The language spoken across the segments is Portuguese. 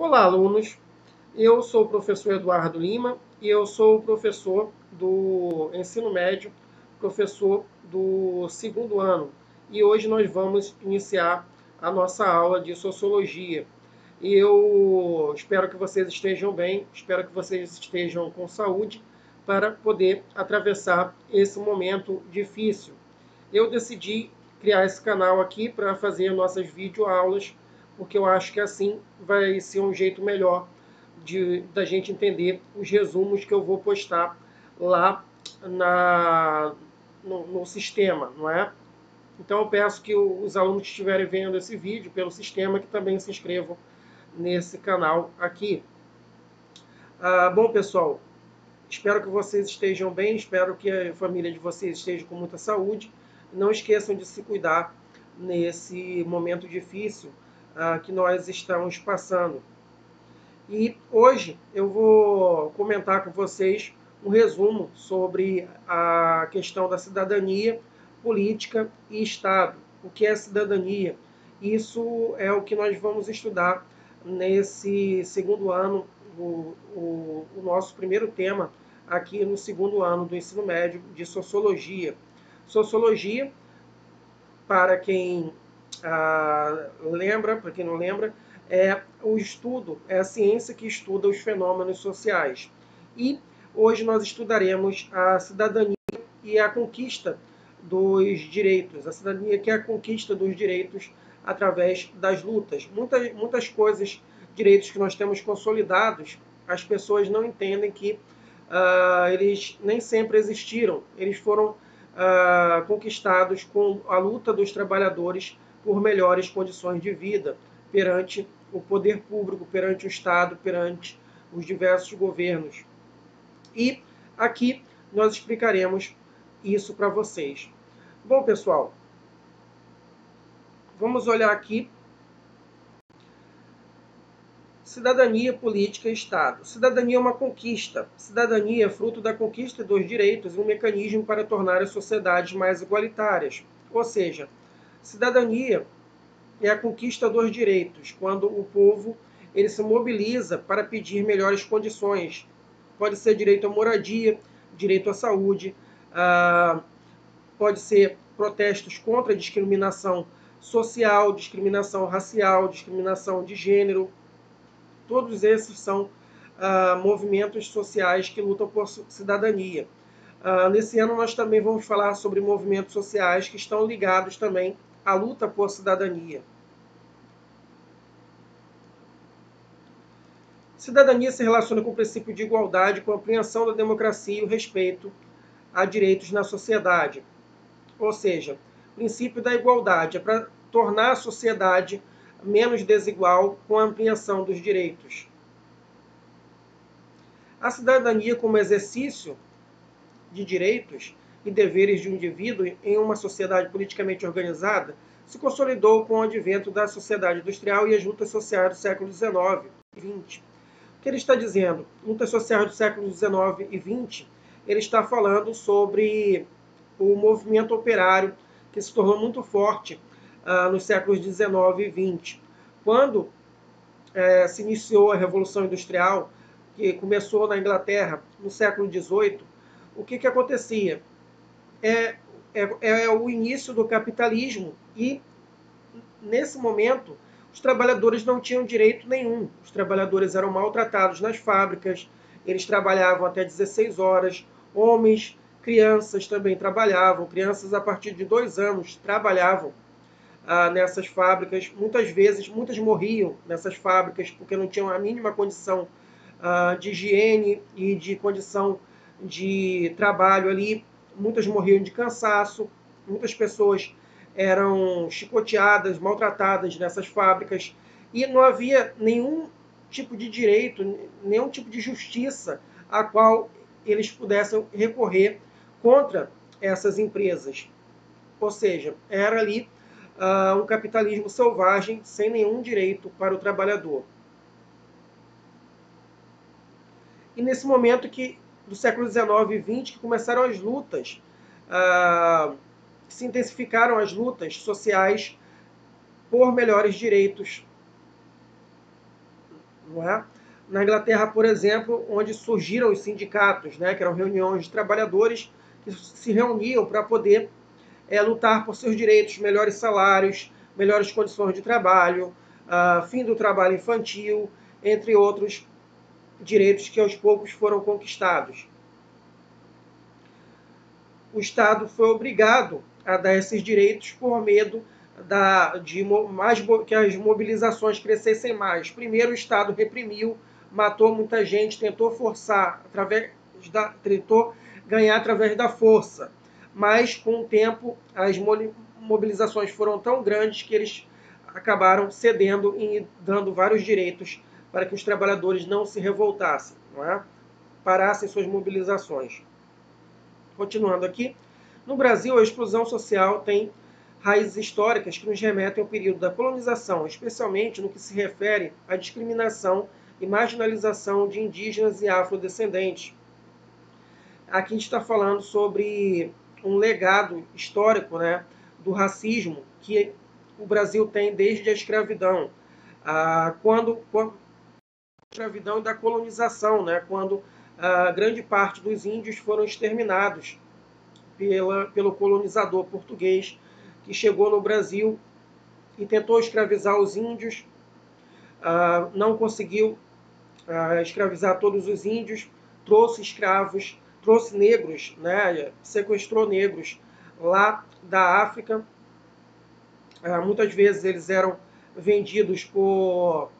Olá, alunos! Eu sou o professor Eduardo Lima e eu sou o professor do ensino médio, professor do segundo ano. E hoje nós vamos iniciar a nossa aula de Sociologia. E eu espero que vocês estejam bem, espero que vocês estejam com saúde para poder atravessar esse momento difícil. Eu decidi criar esse canal aqui para fazer nossas videoaulas, porque eu acho que assim vai ser um jeito melhor da gente entender os resumos que eu vou postar lá no sistema, não é? Então eu peço que os alunos que estiverem vendo esse vídeo pelo sistema que também se inscrevam nesse canal aqui. Bom, pessoal, espero que vocês estejam bem, espero que a família de vocês esteja com muita saúde. Não esqueçam de se cuidar nesse momento difícil que nós estamos passando. E hoje eu vou comentar com vocês um resumo sobre a questão da cidadania, política e Estado. O que é cidadania? Isso é o que nós vamos estudar nesse segundo ano, o nosso primeiro tema aqui no segundo ano do ensino médio de Sociologia. Sociologia, para quem lembra, para quem não lembra, é o estudo, é a ciência que estuda os fenômenos sociais. E hoje nós estudaremos a cidadania e a conquista dos direitos. A cidadania que é a conquista dos direitos através das lutas. Muitas coisas, direitos que nós temos consolidados, as pessoas não entendem que eles nem sempre existiram. Eles foram conquistados com a luta dos trabalhadores por melhores condições de vida perante o poder público, perante o Estado, perante os diversos governos. E aqui nós explicaremos isso para vocês. Bom, pessoal, vamos olhar aqui. Cidadania, política e Estado. Cidadania é uma conquista. Cidadania é fruto da conquista dos direitos e um mecanismo para tornar as sociedades mais igualitárias. Ou seja, cidadania é a conquista dos direitos, quando o povo ele se mobiliza para pedir melhores condições. Pode ser direito à moradia, direito à saúde, pode ser protestos contra a discriminação social, discriminação racial, discriminação de gênero. Todos esses são movimentos sociais que lutam por cidadania. Nesse ano nós também vamos falar sobre movimentos sociais que estão ligados também à luta por cidadania. Cidadania se relaciona com o princípio de igualdade, com a ampliação da democracia e o respeito a direitos na sociedade. Ou seja, o princípio da igualdade é para tornar a sociedade menos desigual com a ampliação dos direitos. A cidadania como exercício de direitos e deveres de um indivíduo em uma sociedade politicamente organizada se consolidou com o advento da sociedade industrial e as lutas sociais do século XIX e XX. O que ele está dizendo? Lutas sociais do século XIX e XX, ele está falando sobre o movimento operário que se tornou muito forte nos séculos XIX e XX. Quando se iniciou a Revolução Industrial, que começou na Inglaterra no século XVIII, o que acontecia? É o início do capitalismo e, nesse momento, os trabalhadores não tinham direito nenhum. Os trabalhadores eram maltratados nas fábricas, eles trabalhavam até 16 horas, homens, crianças também trabalhavam, crianças a partir de 2 anos trabalhavam nessas fábricas. Muitas morriam nessas fábricas porque não tinham a mínima condição de higiene e de condição de trabalho ali. Muitas morriam de cansaço, muitas pessoas eram chicoteadas, maltratadas nessas fábricas e não havia nenhum tipo de direito, nenhum tipo de justiça a qual eles pudessem recorrer contra essas empresas. Ou seja, era ali um capitalismo selvagem, sem nenhum direito para o trabalhador. E nesse momento do século XIX e XX, que começaram as lutas, se intensificaram as lutas sociais por melhores direitos não é? Na Inglaterra, por exemplo, onde surgiram os sindicatos, né, que eram reuniões de trabalhadores que se reuniam para poder lutar por seus direitos, melhores salários, melhores condições de trabalho, fim do trabalho infantil, entre outros direitos que aos poucos foram conquistados. O Estado foi obrigado a dar esses direitos por medo que as mobilizações crescessem mais. Primeiro, o Estado reprimiu, matou muita gente, tentou forçar, tentou ganhar através da força. Mas, com o tempo, as mobilizações foram tão grandes que eles acabaram cedendo e dando vários direitos para que os trabalhadores não se revoltassem, não é? Parassem suas mobilizações. Continuando aqui, no Brasil, a exclusão social tem raízes históricas que nos remetem ao período da colonização, especialmente no que se refere à discriminação e marginalização de indígenas e afrodescendentes. Aqui a gente está falando sobre um legado histórico, né, do racismo que o Brasil tem desde a escravidão. Quando a escravidão e da colonização, né, quando grande parte dos índios foram exterminados pelo colonizador português, que chegou no Brasil e tentou escravizar os índios, não conseguiu escravizar todos os índios, trouxe escravos, trouxe negros, né, sequestrou negros lá da África. Muitas vezes eles eram vendidos por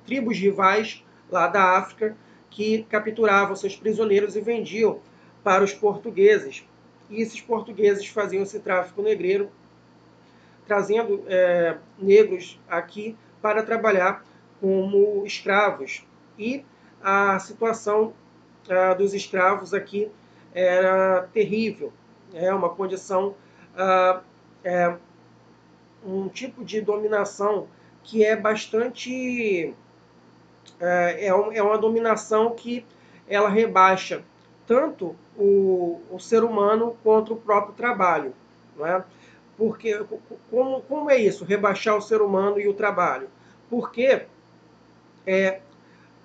tribos rivais lá da África, que capturavam seus prisioneiros e vendiam para os portugueses. E esses portugueses faziam esse tráfico negreiro, trazendo negros aqui para trabalhar como escravos. E a situação dos escravos aqui era terrível. É uma condição, um tipo de dominação que é bastante... é uma dominação que ela rebaixa tanto o ser humano quanto o próprio trabalho. Não é? Porque, como é isso, rebaixar o ser humano e o trabalho? Porque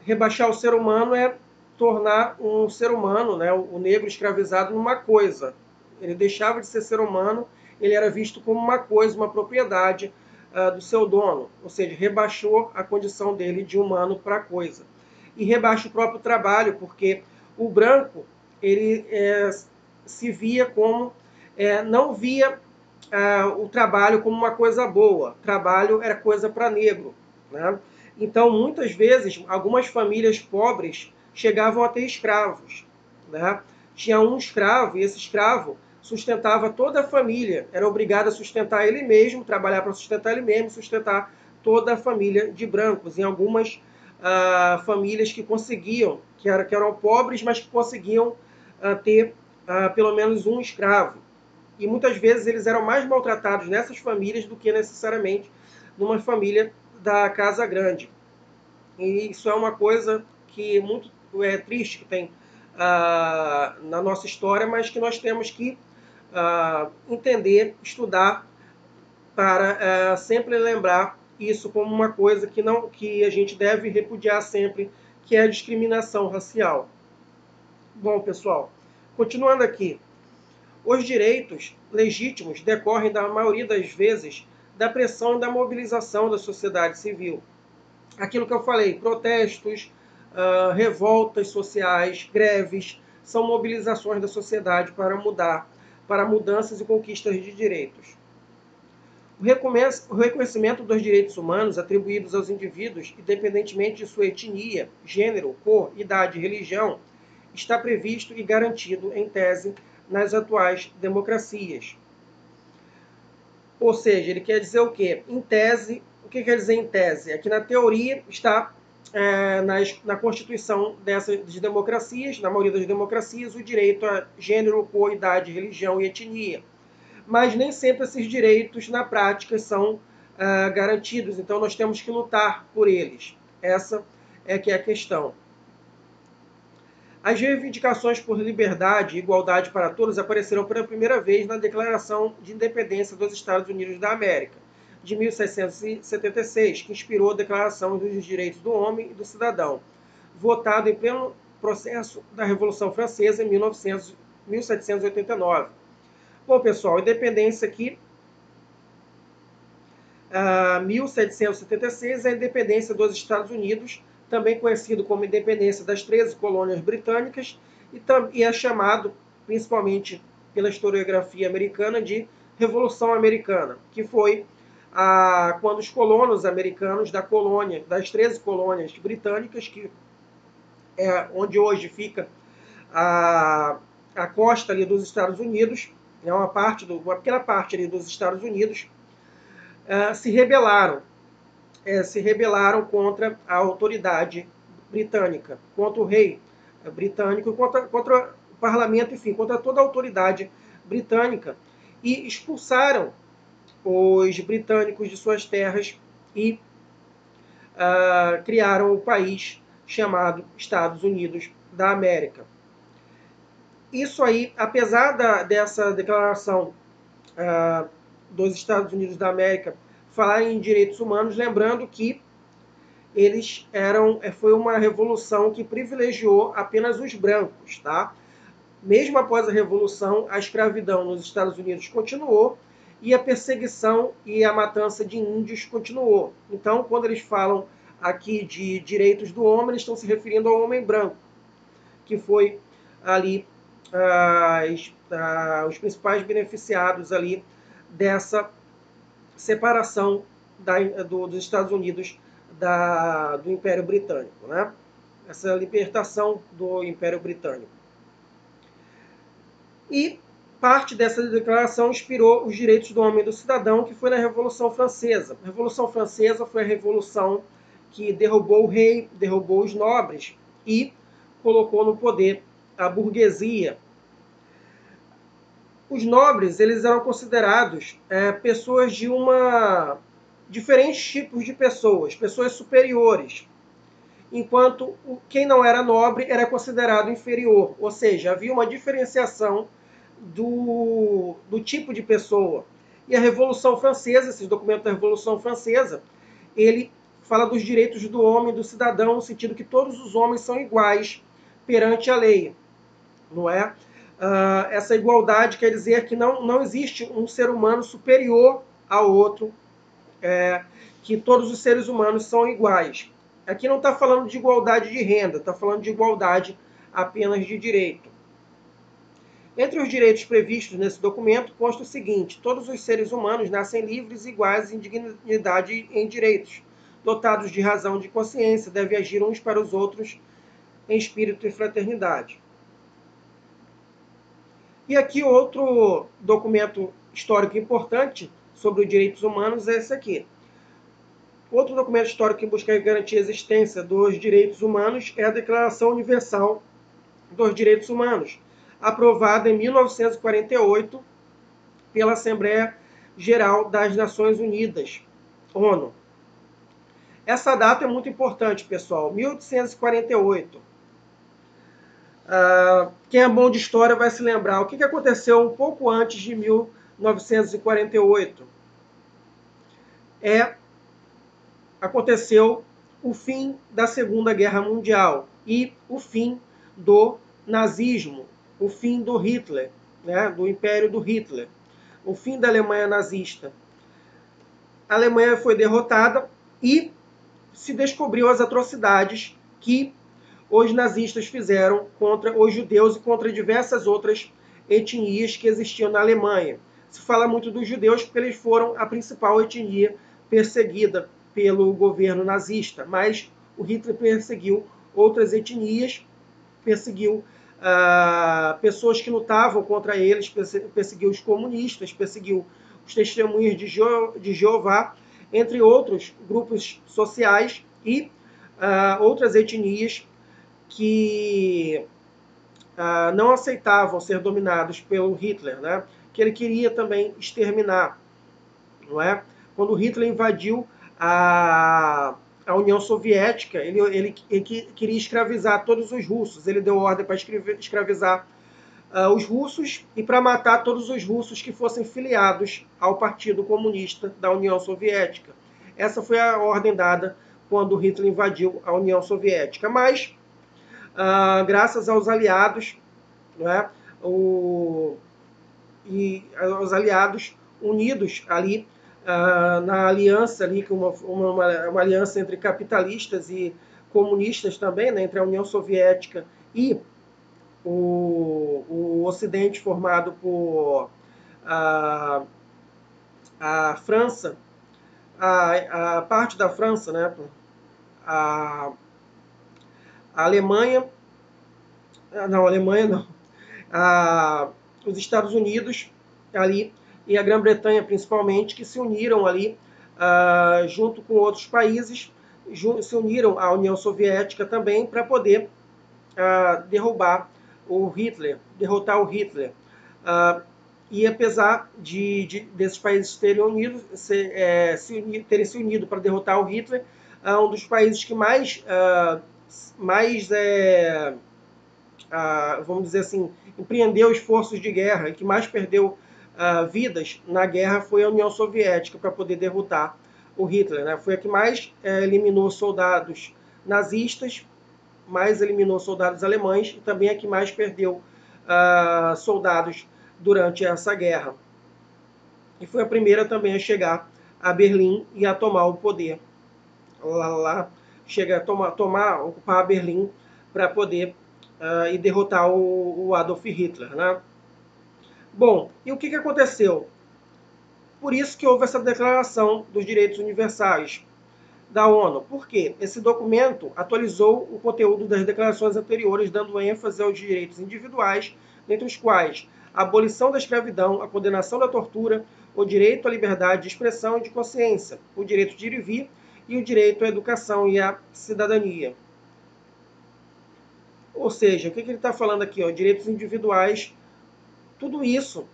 rebaixar o ser humano é tornar um ser humano, né, o negro escravizado, numa coisa. Ele deixava de ser ser humano, ele era visto como uma coisa, uma propriedade do seu dono. Ou seja, rebaixou a condição dele de humano para coisa. E rebaixa o próprio trabalho, porque o branco ele se via como... não via o trabalho como uma coisa boa. Trabalho era coisa para negro, né? Então, muitas vezes, algumas famílias pobres chegavam a ter escravos, né? Tinha um escravo, e esse escravo sustentava toda a família. Era obrigado a sustentar ele mesmo, trabalhar para sustentar ele mesmo, sustentar toda a família de brancos. Em algumas famílias que conseguiam, que eram pobres, mas que conseguiam ter pelo menos um escravo. E muitas vezes eles eram mais maltratados nessas famílias do que necessariamente numa família da casa grande. E isso é uma coisa que muito triste que tem na nossa história, mas que nós temos que entender, estudar, para sempre lembrar isso como uma coisa que a gente deve repudiar sempre, que é a discriminação racial. Bom, pessoal, continuando aqui. Os direitos legítimos decorrem, da maioria das vezes, da pressão e da mobilização da sociedade civil. Aquilo que eu falei, protestos, revoltas sociais, greves, são mobilizações da sociedade para mudanças e conquistas de direitos. O reconhecimento dos direitos humanos atribuídos aos indivíduos, independentemente de sua etnia, gênero, cor, idade e religião, está previsto e garantido, em tese, nas atuais democracias. Ou seja, ele quer dizer o quê? Em tese, o que quer dizer em tese? É que na teoria está na Constituição dessas democracias, na maioria das democracias, o direito a gênero, cor, idade, religião e etnia. Mas nem sempre esses direitos, na prática, são garantidos. Então, nós temos que lutar por eles. Essa é que é a questão. As reivindicações por liberdade e igualdade para todos apareceram pela primeira vez na Declaração de Independência dos Estados Unidos da América, de 1776, que inspirou a Declaração dos Direitos do Homem e do Cidadão, votado em pleno processo da Revolução Francesa em 1789. Bom, pessoal, independência aqui, 1776, a independência dos Estados Unidos, também conhecido como independência das 13 colônias britânicas, e é chamado, principalmente pela historiografia americana, de Revolução Americana, que foi quando os colonos americanos das 13 colônias britânicas, que é onde hoje fica a costa ali dos Estados Unidos, é uma pequena parte ali dos Estados Unidos, se rebelaram contra a autoridade britânica, contra o rei britânico, contra o parlamento, enfim, contra toda a autoridade britânica, e expulsaram os britânicos de suas terras e criaram o país chamado Estados Unidos da América. Isso aí, apesar dessa declaração dos Estados Unidos da América falar em direitos humanos, lembrando que foi uma revolução que privilegiou apenas os brancos, tá? Mesmo após a revolução, a escravidão nos Estados Unidos continuou e a perseguição e a matança de índios continuou. Então, quando eles falam aqui de direitos do homem, eles estão se referindo ao homem branco, que foi ali os principais beneficiados ali dessa separação dos Estados Unidos do Império Britânico, né? Essa libertação do Império Britânico. E parte dessa declaração inspirou os direitos do homem e do cidadão, que foi na Revolução Francesa. A Revolução Francesa foi a revolução que derrubou o rei, derrubou os nobres e colocou no poder a burguesia. Os nobres, eles eram considerados pessoas de diferentes tipos de pessoas superiores, enquanto quem não era nobre era considerado inferior, ou seja, havia uma diferenciação do tipo de pessoa. E a Revolução Francesa, esses documentos da Revolução Francesa, ele fala dos direitos do homem e do cidadão, no sentido que todos os homens são iguais perante a lei, não é? Essa igualdade quer dizer que não existe um ser humano superior ao outro, que todos os seres humanos são iguais. Aqui não está falando de igualdade de renda, está falando de igualdade apenas de direito. Entre os direitos previstos nesse documento consta o seguinte: todos os seres humanos nascem livres, iguais em dignidade e em direitos, dotados de razão e de consciência, devem agir uns para os outros em espírito e fraternidade. E aqui outro documento histórico importante sobre os direitos humanos é esse aqui. Outro documento histórico que busca garantir a existência dos direitos humanos é a Declaração Universal dos Direitos Humanos, aprovada em 1948 pela Assembleia Geral das Nações Unidas, ONU. Essa data é muito importante, pessoal, 1848. Quem é bom de história vai se lembrar. O que aconteceu um pouco antes de 1948? Aconteceu o fim da Segunda Guerra Mundial e o fim do nazismo, o fim do Hitler, né, do Império do Hitler, o fim da Alemanha nazista. A Alemanha foi derrotada e se descobriu as atrocidades que os nazistas fizeram contra os judeus e contra diversas outras etnias que existiam na Alemanha. Se fala muito dos judeus porque eles foram a principal etnia perseguida pelo governo nazista, mas o Hitler perseguiu outras etnias, perseguiu pessoas que lutavam contra eles, perseguiu os comunistas, perseguiu os testemunhas de Jeová, entre outros grupos sociais e outras etnias que não aceitavam ser dominados pelo Hitler, né? Que ele queria também exterminar, não é? Quando Hitler invadiu a União Soviética, ele queria escravizar todos os russos. Ele deu ordem para escravizar os russos e para matar todos os russos que fossem filiados ao Partido Comunista da União Soviética. Essa foi a ordem dada quando Hitler invadiu a União Soviética. Mas, graças aos aliados, né, e aos aliados unidos ali na aliança ali, uma aliança entre capitalistas e comunistas também, né, entre a União Soviética e o Ocidente, formado por a França, a parte da França, né, a Alemanha, não, a Alemanha não, os Estados Unidos ali e a Grã-Bretanha principalmente, que se uniram ali junto com outros países, se uniram à União Soviética também para poder derrotar o Hitler. E apesar desses países terem terem se unido para derrotar o Hitler, um dos países que mais vamos dizer assim, empreendeu esforços de guerra e que mais perdeu vidas na guerra foi a União Soviética para poder derrotar o Hitler, né? Foi a que mais eliminou soldados nazistas, mais eliminou soldados alemães e também a que mais perdeu soldados durante essa guerra. E foi a primeira também a chegar a Berlim e a tomar o poder. Chega a ocupar Berlim para poder e derrotar o Adolf Hitler, né? Bom, e o que aconteceu? Por isso que houve essa Declaração dos Direitos Universais da ONU. Por quê? Esse documento atualizou o conteúdo das declarações anteriores, dando ênfase aos direitos individuais, dentre os quais a abolição da escravidão, a condenação da tortura, o direito à liberdade de expressão e de consciência, o direito de ir e vir e o direito à educação e à cidadania. Ou seja, o que ele está falando aqui? Direitos individuais, tudo isso,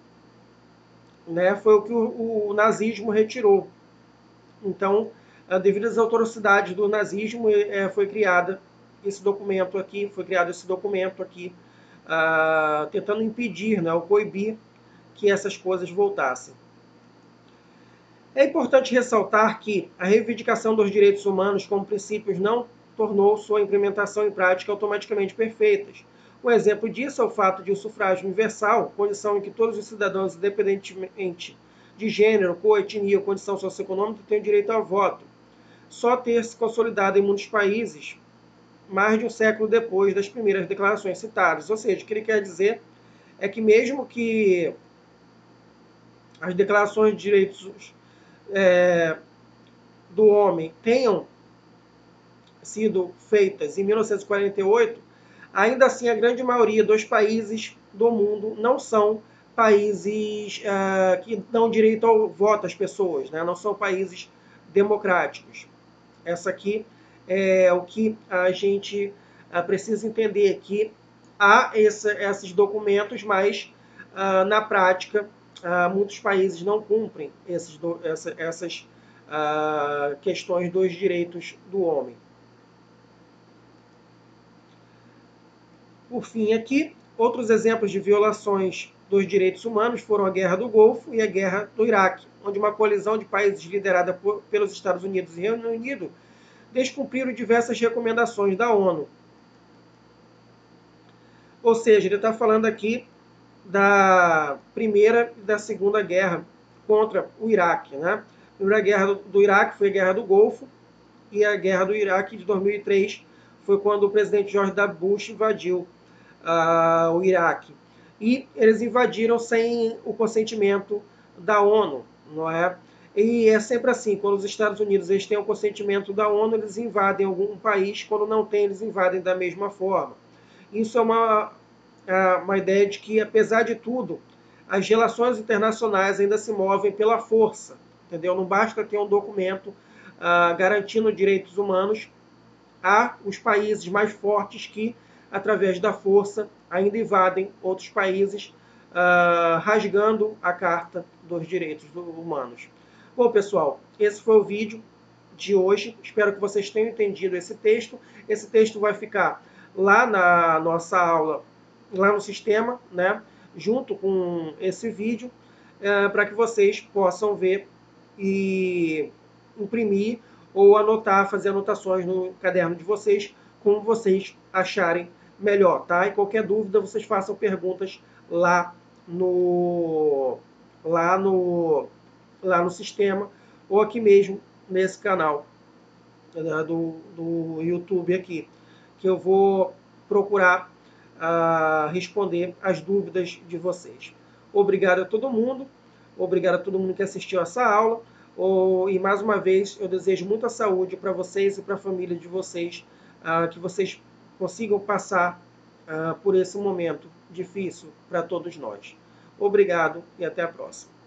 né, foi o que o nazismo retirou. Então, devido às atrocidades do nazismo, foi criado esse documento aqui, tentando impedir, né, ou coibir que essas coisas voltassem. É importante ressaltar que a reivindicação dos direitos humanos como princípios não tornou sua implementação em prática automaticamente perfeitas. Um exemplo disso é o fato de o sufrágio universal, condição em que todos os cidadãos, independentemente de gênero, cor, etnia ou condição socioeconômica, têm o direito ao voto, só ter se consolidado em muitos países mais de um século depois das primeiras declarações citadas. Ou seja, o que ele quer dizer é que mesmo que as declarações de direitos do homem tenham sido feitas em 1948, ainda assim a grande maioria dos países do mundo não são países que dão direito ao voto às pessoas, né? Não são países democráticos. Essa aqui é o que a gente precisa entender, que há esses documentos, mas na prática muitos países não cumprem essas questões dos direitos do homem. Por fim, aqui, outros exemplos de violações dos direitos humanos foram a Guerra do Golfo e a Guerra do Iraque, onde uma coalizão de países liderada pelos Estados Unidos e Reino Unido descumpriram diversas recomendações da ONU. Ou seja, ele está falando aqui da Primeira e da Segunda Guerra contra o Iraque, né? A Primeira Guerra do Iraque foi a Guerra do Golfo e a Guerra do Iraque de 2003 foi quando o presidente George W. Bush invadiu o Iraque. E eles invadiram sem o consentimento da ONU, não é? E é sempre assim, quando os Estados Unidos têm o consentimento da ONU, eles invadem algum país, quando não tem, eles invadem da mesma forma. Isso é uma ideia de que, apesar de tudo, as relações internacionais ainda se movem pela força, entendeu? Não basta ter um documento garantindo direitos humanos, há os países mais fortes que, através da força, ainda invadem outros países, rasgando a Carta dos Direitos Humanos. Bom, pessoal, esse foi o vídeo de hoje. Espero que vocês tenham entendido esse texto. Esse texto vai ficar lá na nossa aula, lá no sistema, né? junto com esse vídeo, para que vocês possam ver e imprimir ou anotar, fazer anotações no caderno de vocês, como vocês acharem melhor, tá? E qualquer dúvida, vocês façam perguntas lá no, lá no, lá no sistema, ou aqui mesmo nesse canal, né, do YouTube aqui, que eu vou procurar responder as dúvidas de vocês. Obrigado a todo mundo, obrigado a todo mundo que assistiu essa aula, e mais uma vez eu desejo muita saúde para vocês e para a família de vocês, que vocês consigam passar por esse momento difícil para todos nós. Obrigado e até a próxima.